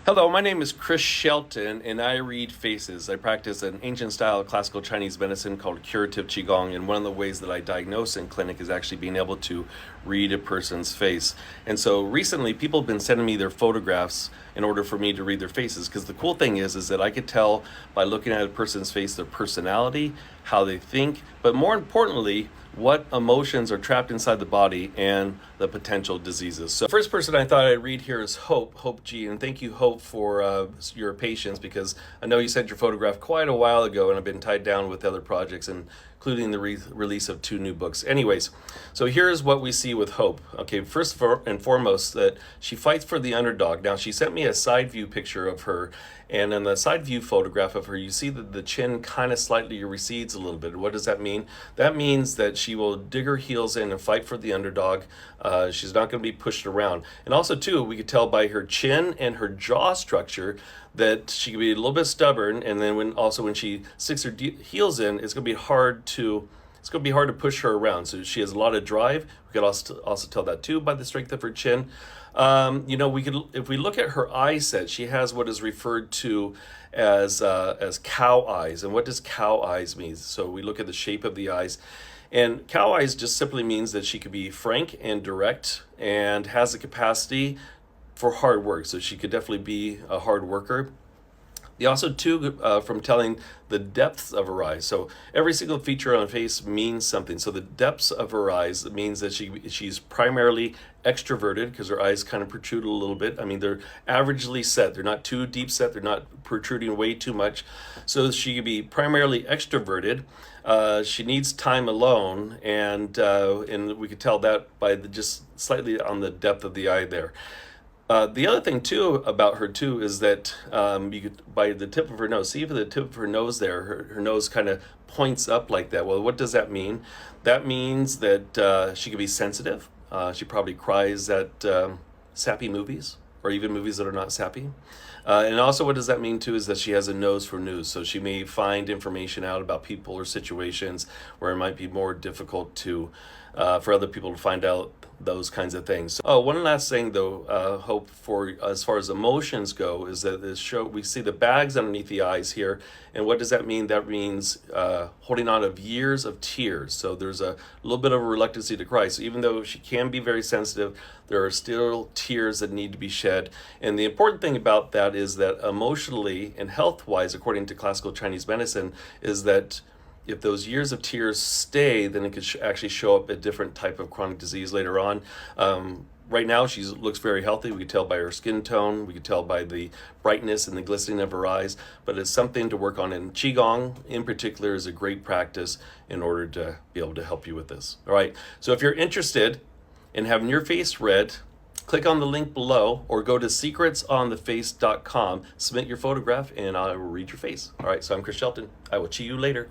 Hello, my name is Chris Shelton, and I read faces. I practice an ancient style of classical Chinese medicine called curative Qigong, and one of the ways that I diagnose in clinic is actually being able to read a person's face. And so recently, people have been sending me their photographs in order for me to read their faces, because the cool thing is that I could tell by looking at a person's face their personality, how they think, but more importantly, what emotions are trapped inside the body and the potential diseases. So first person I thought I'd read here is Hope G, and thank you, Hope, for your patience, because I know you sent your photograph quite a while ago and I've been tied down with other projects, including the release of 2 new books. Anyways, so here's what we see with Hope. Okay, first and foremost, that she fights for the underdog. Now, she sent me a side view picture of her, and in the side view photograph of her, you see that the chin kind of slightly recedes a little bit. What does that mean? That means that she will dig her heels in and fight for the underdog. She's not going to be pushed around. And also, too, we could tell by her chin and her jaw structure that she can be a little bit stubborn, and then when she sticks her heels in, it's going to be hard to push her around. So she has a lot of drive. We could also tell that too by the strength of her chin. If we look at her eye set, she has what is referred to as cow eyes. And what does cow eyes mean? So we look at the shape of the eyes. And cow eyes just simply means that she could be frank and direct and has the capacity for hard work. So she could definitely be a hard worker. They also, too, from telling the depths of her eyes. So every single feature on her face means something. So the depths of her eyes means that she's primarily extroverted, because her eyes kind of protrude a little bit. I mean, they're averagely set. They're not too deep set. They're not protruding way too much. So she could be primarily extroverted. She needs time alone, and we could tell that by just slightly on the depth of the eye there. The other thing too about her too is that you could, by the tip of her nose, see if the tip of her nose there, her nose kind of points up like that. Well, what does that mean? That means that she could be sensitive. She probably cries at sappy movies, or even movies that are not sappy. And also, what does that mean too is that she has a nose for news. So she may find information out about people or situations where it might be more difficult to for other people to find out those kinds of things. Oh, one last thing though, Hope, for as far as emotions go, is that we see the bags underneath the eyes here. And what does that mean? That means holding on of years of tears. So there's a little bit of a reluctancy to cry. So even though she can be very sensitive, there are still tears that need to be shed. And the important thing about that is that emotionally and health-wise, according to classical Chinese medicine, is that if those years of tears stay, then it could actually show up a different type of chronic disease later on. Right now, she looks very healthy. We could tell by her skin tone. We could tell by the brightness and the glistening of her eyes. But it's something to work on. And Qigong, in particular, is a great practice in order to be able to help you with this. All right. So if you're interested in having your face read, click on the link below or go to secretsontheface.com, submit your photograph, and I will read your face. All right. So I'm Chris Shelton. I will see you later.